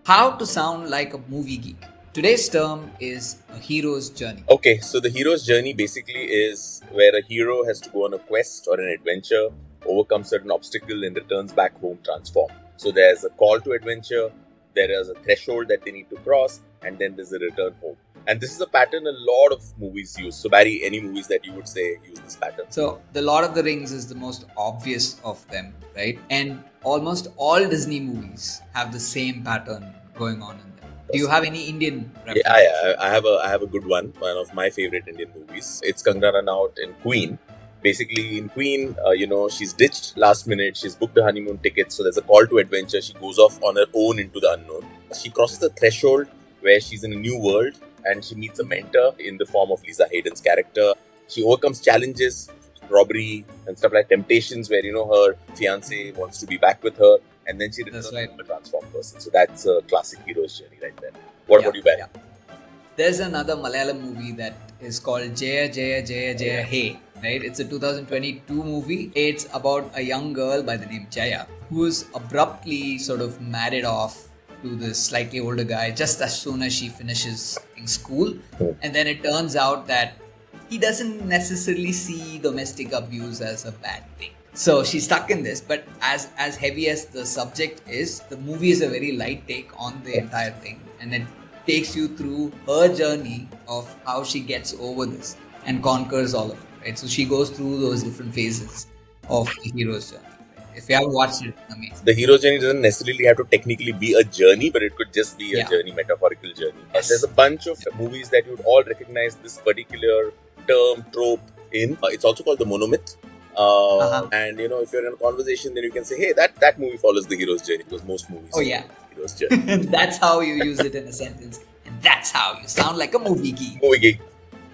How to sound like a movie geek. Today's term is a hero's journey. Okay, so the hero's journey basically is where a hero has to go on a quest or an adventure, overcome certain obstacle, and returns back home transformed. So there's a call to adventure, there is a threshold that they need to cross, and then there's a return home. And this is a pattern a lot of movies use. So Barry, any movies that you would say use this pattern? So, The Lord of the Rings is the most obvious of them, right? And almost all Disney movies have the same pattern going on in them. Do you have any Indian reference? Yeah, I have a good one of my favorite Indian movies. It's Kangana Ranaut in Queen. Basically, in Queen, she's ditched last minute. She's booked a honeymoon ticket, so there's a call to adventure. She goes off on her own into the unknown. She crosses the threshold where she's in a new world, and she meets a mentor in the form of Lisa Hayden's character. She overcomes challenges, robbery, and stuff like temptations where her fiance wants to be back with her, and then she returns a transformed person. So that's a classic hero's journey right there. What about you, Ben? There's another Malayalam movie that is called Jaya Jaya Jaya Jaya Hey, right? It's a 2022 movie. It's about a young girl by the name Jaya who's abruptly sort of married off to this slightly older guy just as soon as she finishes in school. And then it turns out that he doesn't necessarily see domestic abuse as a bad thing. So she's stuck in this, but as heavy as the subject is, the movie is a very light take on the entire thing, and it takes you through her journey of how she gets over this and conquers all of it, right? So she goes through those different phases of the hero's journey. Right? If you haven't watched it, it's amazing. The hero's journey doesn't necessarily have to technically be a journey, but it could just be a journey, metaphorical journey. Yes. There's a bunch of movies that you would all recognize this particular term, trope in. It's also called the monomyth. And if you're in a conversation, then you can say, hey, that movie follows the hero's journey, because most movies follow the hero's journey. That's how you use it in a sentence, and that's how you sound like a movie geek. Movie geek.